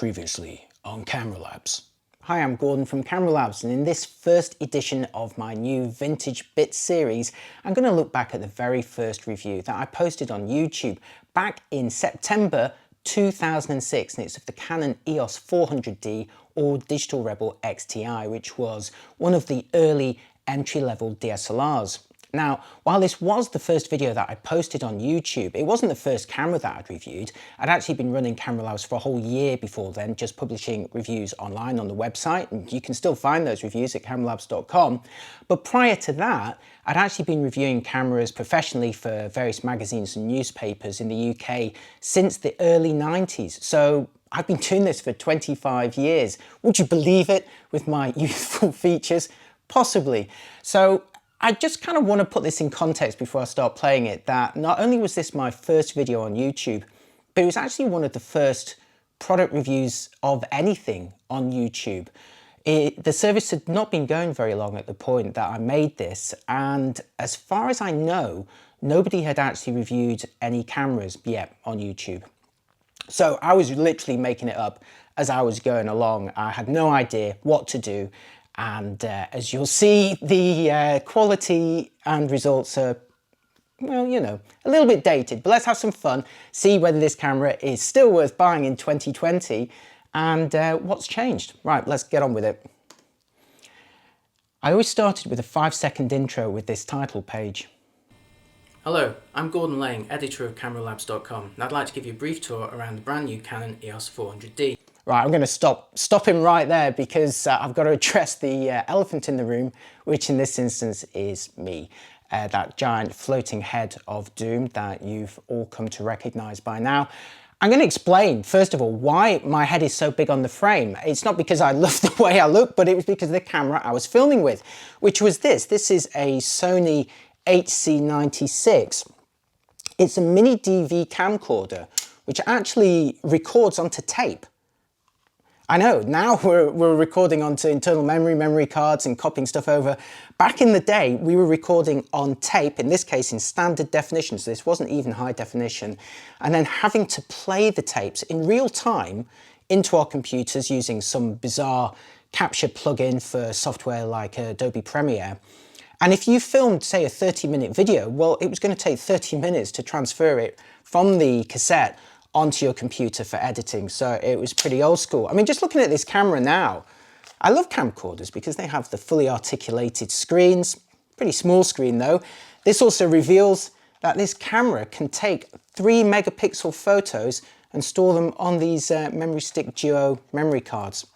Previously on Camera Labs. Hi, I'm Gordon from Camera Labs, and in this first edition of my new Vintage Bits series, I'm going to look back at the very first review that I posted on YouTube back in September 2006, and it's of the Canon EOS 400D or Digital Rebel XTi, which was one of the early entry-level DSLRs. Now, while this was the first video that I posted on YouTube, it wasn't the first camera that I'd reviewed. I'd actually been running Camera Labs for a whole year before then, just publishing reviews online on the website, and you can still find those reviews at cameralabs.com. But prior to that, I'd actually been reviewing cameras professionally for various magazines and newspapers in the UK since the early 90s. So I've been doing this for 25 years. Would you believe it, with my youthful features? Possibly. So I just kind of want to put this in context before I start playing it, that not only was this my first video on YouTube, but it was actually one of the first product reviews of anything on YouTube. The service had not been going very long at the point that I made this, and as far as I know, nobody had actually reviewed any cameras yet on YouTube. So I was literally making it up as I was going along. I had no idea what to do. And as you'll see, the quality and results are, well, you know, a little bit dated. But let's have some fun, see whether this camera is still worth buying in 2020 and what's changed. Right, let's get on with it. I always started with a 5-second intro with this title page. Hello, I'm Gordon Lang, editor of CameraLabs.com, and I'd like to give you a brief tour around the brand new Canon EOS 400D. Right, I'm going to stop him right there because I've got to address the elephant in the room, which in this instance is me. That giant floating head of doom that you've all come to recognize by now. I'm going to explain, first of all, why my head is so big on the frame. It's not because I love the way I look, but it was because of the camera I was filming with, which was this. This is a Sony HC96. It's a mini DV camcorder, which actually records onto tape. I know, now we're recording onto internal memory cards and copying stuff over. Back in the day, we were recording on tape, in this case in standard definition, so this wasn't even high definition, and then having to play the tapes in real time into our computers using some bizarre capture plugin for software like Adobe Premiere. And if you filmed, say, a 30-minute video, well, it was going to take 30 minutes to transfer it from the cassette onto your computer for editing, so it was pretty old school. I mean, just looking at this camera now, I love camcorders because they have the fully articulated screens, pretty small screen though. This also reveals that this camera can take 3 megapixel photos and store them on these memory stick duo memory cards.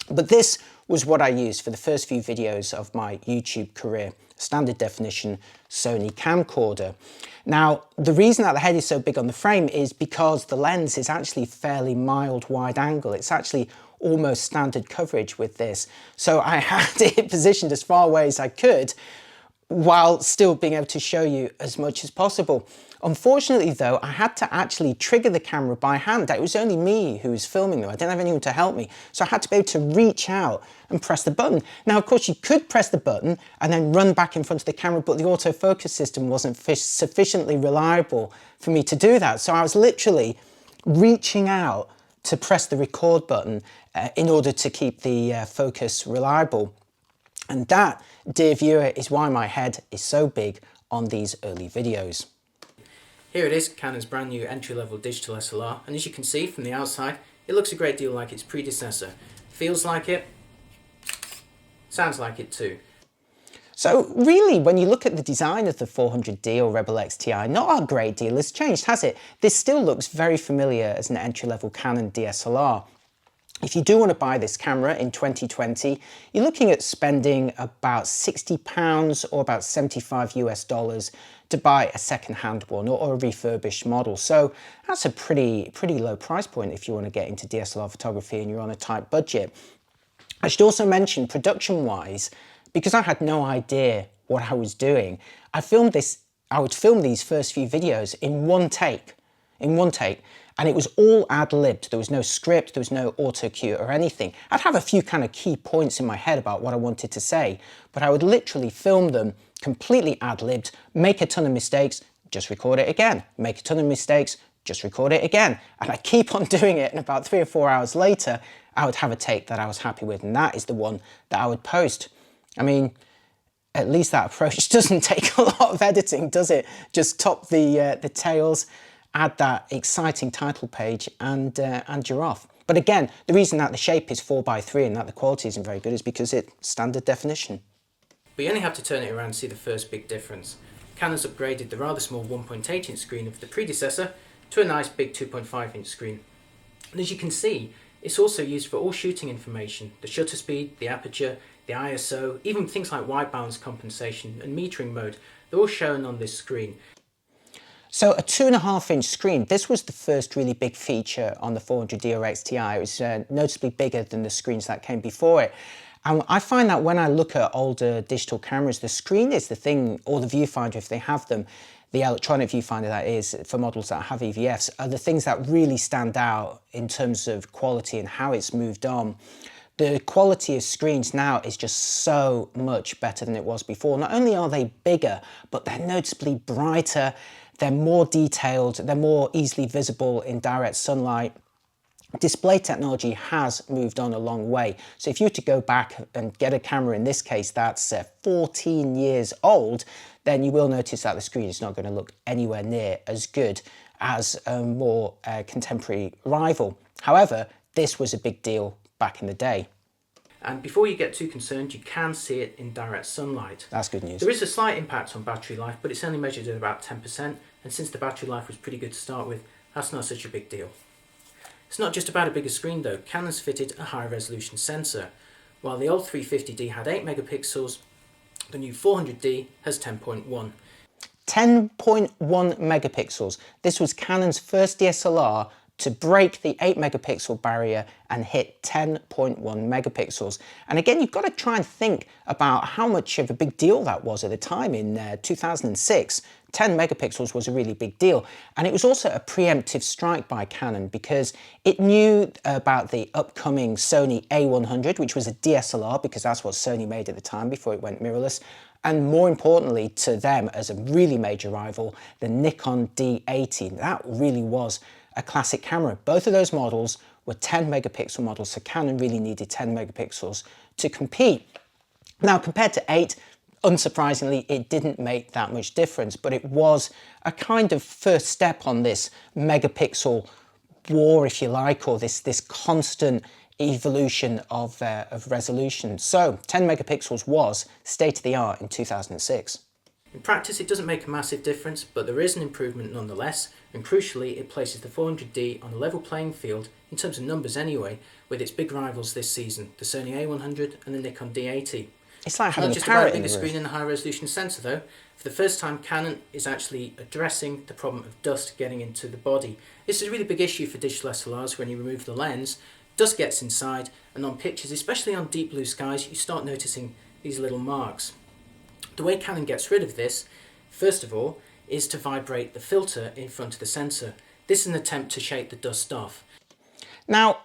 But this was what I used for the first few videos of my YouTube career, standard definition Sony camcorder. Now, the reason that the head is so big on the frame is because the lens is actually fairly mild wide angle. It's actually almost standard coverage with this. So I had it positioned as far away as I could while still being able to show you as much as possible. Unfortunately though, I had to actually trigger the camera by hand. It was only me who was filming though. I didn't have anyone to help me. So I had to be able to reach out and press the button. Now, of course, you could press the button and then run back in front of the camera, but the autofocus system wasn't sufficiently reliable for me to do that. So I was literally reaching out to press the record button in order to keep the focus reliable. And that, dear viewer, is why my head is so big on these early videos. Here it is, Canon's brand new entry-level digital SLR, and as you can see from the outside, it looks a great deal like its predecessor. Feels like it, sounds like it too. So really, when you look at the design of the 400D or Rebel XTi, not a great deal has changed, has it? This still looks very familiar as an entry-level Canon DSLR. If you do want to buy this camera in 2020, you're looking at spending about £60 or about $75 US to buy a second-hand one or a refurbished model. So that's a pretty low price point if you want to get into DSLR photography and you're on a tight budget. I should also mention, production-wise, because I had no idea what I was doing, I would film these first few videos in one take, and it was all ad-libbed. There was no script, there was no auto cue or anything. I'd have a few kind of key points in my head about what I wanted to say, but I would literally film them completely ad-libbed, make a ton of mistakes, just record it again, make a ton of mistakes, just record it again. And I keep on doing it, and about 3 or 4 hours later, I would have a take that I was happy with, and that is the one that I would post. I mean, at least that approach doesn't take a lot of editing, does it? Just top the tails, add that exciting title page, and you're off. But again, the reason that the shape is 4:3 and that the quality isn't very good is because it's standard definition. But you only have to turn it around to see the first big difference. Canon's upgraded the rather small 1.8 inch screen of the predecessor to a nice big 2.5 inch screen. And as you can see, it's also used for all shooting information: the shutter speed, the aperture, the ISO, even things like white balance compensation and metering mode. They're all shown on this screen. So a 2.5 inch screen, this was the first really big feature on the 400D or XTi. It was noticeably bigger than the screens that came before it. And I find that when I look at older digital cameras, the screen is the thing, or the viewfinder if they have them, the electronic viewfinder that is, for models that have EVFs, are the things that really stand out in terms of quality and how it's moved on. The quality of screens now is just so much better than it was before. Not only are they bigger, but they're noticeably brighter, they're more detailed, they're more easily visible in direct sunlight. Display technology has moved on a long way. So if you were to go back and get a camera, in this case that's 14 years old, then you will notice that the screen is not going to look anywhere near as good as a more contemporary rival. However, this was a big deal back in the day. And before you get too concerned, you can see it in direct sunlight. That's good news. There is a slight impact on battery life, but it's only measured at about 10%, and since the battery life was pretty good to start with, that's not such a big deal. It's not just about a bigger screen though. Canon's fitted a high resolution sensor. While the old 350D had 8 megapixels, the new 400D has 10.1. 10.1 megapixels. This was Canon's first DSLR to break the 8 megapixel barrier and hit 10.1 megapixels. And again, you've got to try and think about how much of a big deal that was at the time in 2006. 10 megapixels was a really big deal. And it was also a preemptive strike by Canon because it knew about the upcoming Sony A100, which was a DSLR because that's what Sony made at the time before it went mirrorless. And more importantly to them as a really major rival, the Nikon D80. That really was a classic camera. Both of those models were 10 megapixel models, so Canon really needed 10 megapixels to compete. Now compared to 8, unsurprisingly, it didn't make that much difference, but it was a kind of first step on this megapixel war, if you like, or this constant evolution of resolution. So 10 megapixels was state-of-the-art in 2006. In practice, it doesn't make a massive difference, but there is an improvement nonetheless, and crucially, it places the 400D on a level playing field, in terms of numbers anyway, with its big rivals this season, the Sony A100 and the Nikon D80. It's like having Not a just parrot about a in bigger the room. screen and a high resolution sensor though. For the first time, Canon is actually addressing the problem of dust getting into the body. This is a really big issue for digital SLRs. When you remove the lens, dust gets inside, and on pictures, especially on deep blue skies, you start noticing these little marks. The way Canon gets rid of this, first of all, is to vibrate the filter in front of the sensor. This is an attempt to shake the dust off. Now,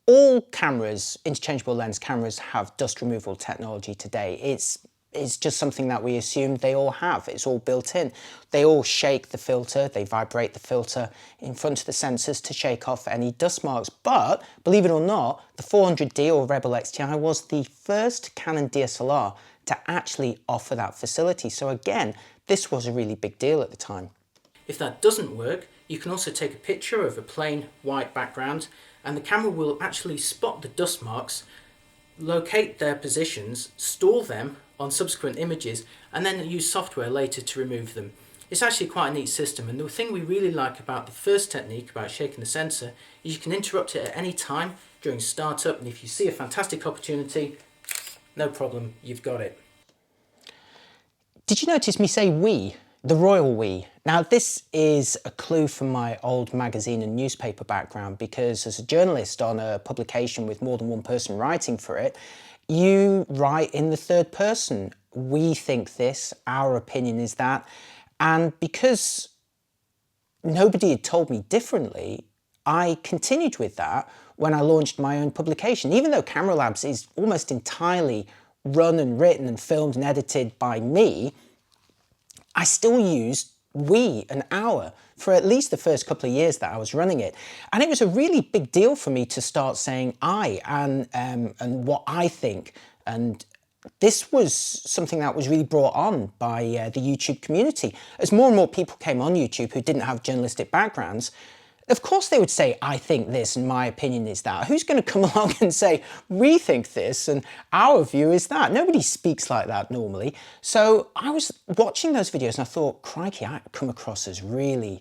all cameras, interchangeable lens cameras, have dust removal technology today. It's just something that we assume they all have. It's all built in. They all shake the filter, they vibrate the filter in front of the sensors to shake off any dust marks. But, believe it or not, the 400D or Rebel XTi was the first Canon DSLR to actually offer that facility. So again, this was a really big deal at the time. If that doesn't work, you can also take a picture of a plain white background, and the camera will actually spot the dust marks, locate their positions, store them on subsequent images, and then use software later to remove them. It's actually quite a neat system, and the thing we really like about the first technique, about shaking the sensor, is you can interrupt it at any time during startup, and if you see a fantastic opportunity, no problem, you've got it. Did you notice me say we? The royal we. Now this is a clue from my old magazine and newspaper background, because as a journalist on a publication with more than one person writing for it, you write in the third person. We think this, our opinion is that. And because nobody had told me differently, I continued with that when I launched my own publication. Even though Camera Labs is almost entirely run and written and filmed and edited by me, I still used an hour for at least the first couple of years that I was running it. And it was a really big deal for me to start saying and what I think. And this was something that was really brought on by the YouTube community. As more and more people came on YouTube who didn't have journalistic backgrounds, of course they would say, I think this and my opinion is that. Who's going to come along and say, we think this and our view is that? Nobody speaks like that normally. So I was watching those videos and I thought, crikey, I come across as really,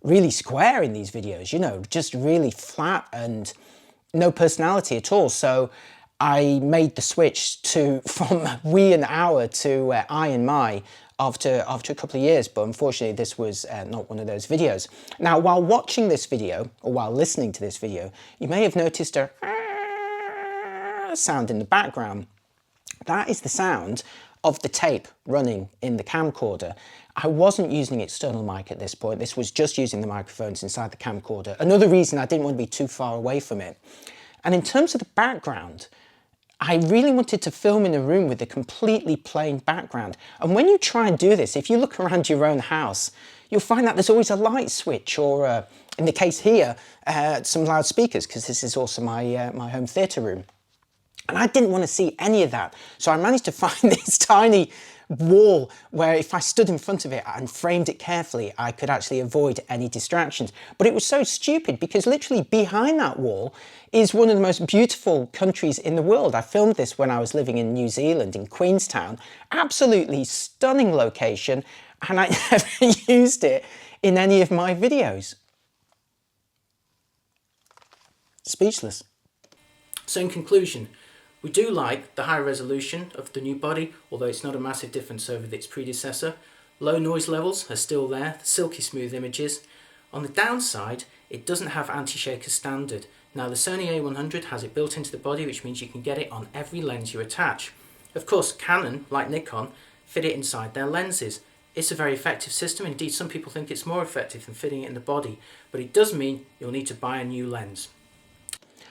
really square in these videos, you know, just really flat and no personality at all. So I made the switch from we and our to I and my after a couple of years, but unfortunately this was not one of those videos. Now, while watching this video, or while listening to this video, you may have noticed a sound in the background. That is the sound of the tape running in the camcorder. I wasn't using external mic at this point. This was just using the microphones inside the camcorder. Another reason I didn't want to be too far away from it. And in terms of the background, I really wanted to film in a room with a completely plain background. And when you try and do this, if you look around your own house, you'll find that there's always a light switch or, in the case here, some loudspeakers, because this is also my, my home theatre room. And I didn't want to see any of that. So I managed to find this tiny wall where if I stood in front of it and framed it carefully, I could actually avoid any distractions. But it was so stupid because literally behind that wall is one of the most beautiful countries in the world. I filmed this when I was living in New Zealand, in Queenstown. Absolutely stunning location, and I never used it in any of my videos. Speechless. So in conclusion, we do like the high resolution of the new body, although it's not a massive difference over its predecessor. Low noise levels are still there, the silky smooth images. On the downside, it doesn't have anti-shake as standard. Now the Sony A100 has it built into the body, which means you can get it on every lens you attach. Of course, Canon, like Nikon, fit it inside their lenses. It's a very effective system. Indeed, some people think it's more effective than fitting it in the body, but it does mean you'll need to buy a new lens.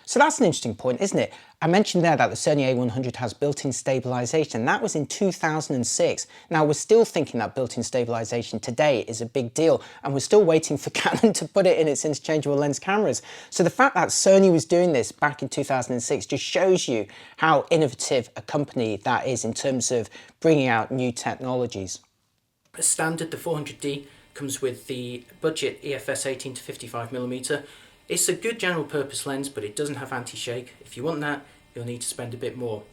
So that's an interesting point, isn't it? I mentioned there that the Sony A100 has built-in stabilization. That was in 2006. Now we're still thinking that built-in stabilization today is a big deal, and we're still waiting for Canon to put it in its interchangeable lens cameras. So the fact that Sony was doing this back in 2006 just shows you how innovative a company that is in terms of bringing out new technologies. As standard, the 400D comes with the budget EFS 18 to 55mm. It's a good general purpose lens, but it doesn't have anti-shake. If you want that, you'll need to spend a bit more.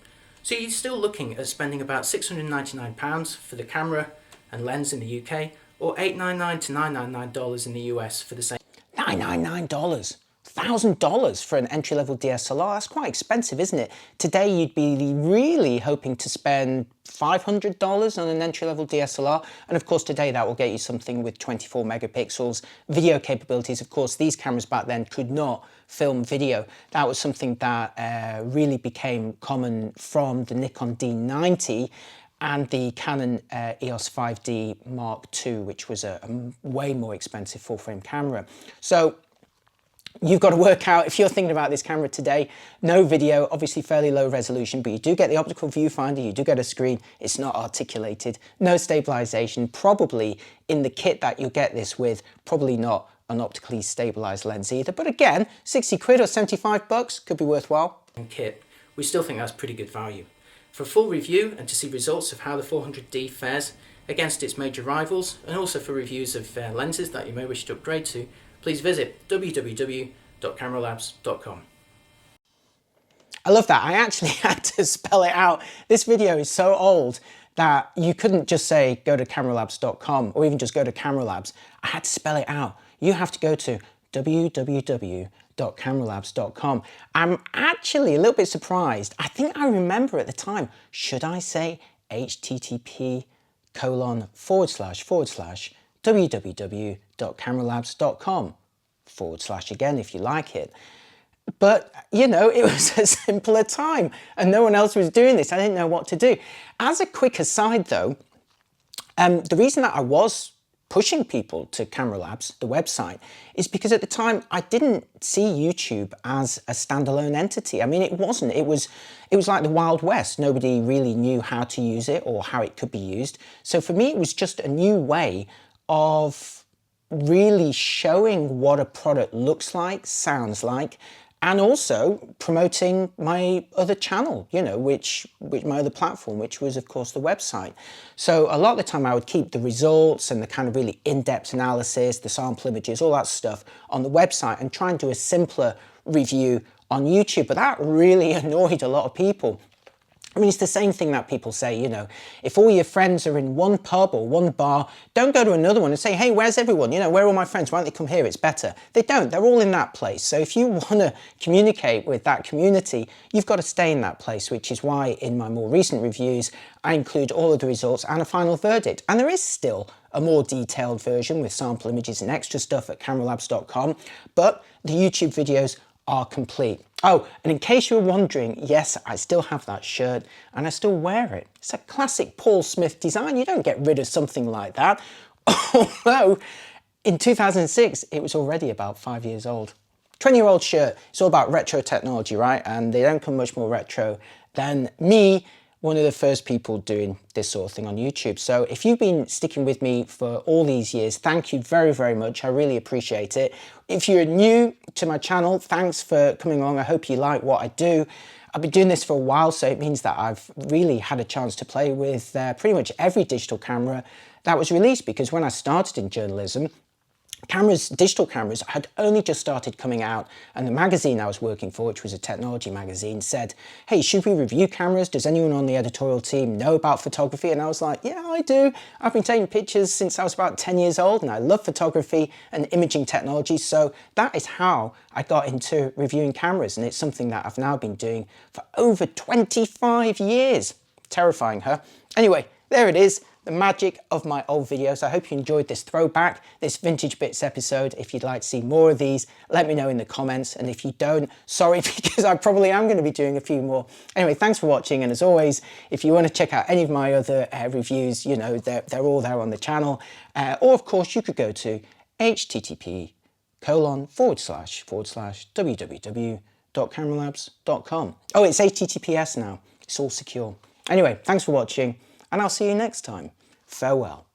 So you're still looking at spending about £699 for the camera and lens in the UK, or $899 to $999 in the US for the same. $999? $1,000 for an entry-level DSLR? That's quite expensive, isn't it? Today you'd be really hoping to spend $500 on an entry-level DSLR, and of course today that will get you something with 24 megapixels, video capabilities. Of course these cameras back then could not film video. That was something that really became common from the Nikon D90 and the Canon EOS 5D Mark II, which was a way more expensive full-frame camera. So you've got to work out, if you're thinking about this camera today, no video, obviously fairly low resolution, but you do get the optical viewfinder, you do get a screen, it's not articulated, no stabilization, probably in the kit that you'll get this with, probably not an optically stabilized lens either. But again, 60 quid or 75 bucks could be worthwhile. Kit, we still think that's pretty good value. For a full review and to see results of how the 400D fares against its major rivals, and also for reviews of lenses that you may wish to upgrade to, please visit www.cameralabs.com. I love that. I actually had to spell it out. This video is so old that you couldn't just say go to cameralabs.com or even just go to Cameralabs. I had to spell it out. You have to go to www.cameralabs.com. I'm actually a little bit surprised. I think I remember at the time, should I say http://www.cameralabs.com / again if you like it. But you know, it was a simpler time and no one else was doing this. I didn't know what to do. As a quick aside though, the reason that I was pushing people to Cameralabs, the website, is because at the time I didn't see YouTube as a standalone entity. I mean, it wasn't. It was like the Wild West. Nobody really knew how to use it or how it could be used. So for me, it was just a new way of really showing what a product looks like, sounds like, and also promoting my other channel, you know, which my other platform, which was of course the website. So a lot of the time I would keep the results and the kind of really in-depth analysis, the sample images, all that stuff on the website, and try and do a simpler review on YouTube. But that really annoyed a lot of people. I mean, it's the same thing that people say, you know, if all your friends are in one pub or one bar, don't go to another one and say, hey, where's everyone? You know, where are all my friends? Why don't they come here? It's better. They don't. They're all in that place. So if you want to communicate with that community, you've got to stay in that place, which is why in my more recent reviews, I include all of the results and a final verdict. And there is still a more detailed version with sample images and extra stuff at cameralabs.com, but the YouTube videos are complete. Oh, and in case you were wondering, yes, I still have that shirt and I still wear it. It's a classic Paul Smith design. You don't get rid of something like that. Although in 2006, it was already about 5 years old. 20-year-old shirt. It's all about retro technology, right? And they don't come much more retro than me, one of the first people doing this sort of thing on YouTube. So if you've been sticking with me for all these years, thank you very, very much. I really appreciate it. If you're new to my channel, thanks for coming along. I hope you like what I do. I've been doing this for a while, so it means that I've really had a chance to play with pretty much every digital camera that was released, because when I started in journalism, digital cameras had only just started coming out, and the magazine I was working for, which was a technology magazine, said, hey, should we review cameras? Does anyone on the editorial team know about photography? And I was like, yeah, I do. I've been taking pictures since I was about 10 years old, and I love photography and imaging technology. So that is how I got into reviewing cameras, and it's something that I've now been doing for over 25 years. Terrifying, huh? Anyway, there it is. The magic of my old videos. I hope you enjoyed this throwback, this Vintage Bits episode. If you'd like to see more of these, let me know in the comments. And if you don't, sorry, because I probably am going to be doing a few more. Anyway, thanks for watching. And as always, if you want to check out any of my other reviews, you know, they're all there on the channel. Or of course, you could go to http://www.cameralabs.com. Oh, it's HTTPS now. It's all secure. Anyway, thanks for watching, and I'll see you next time. Farewell.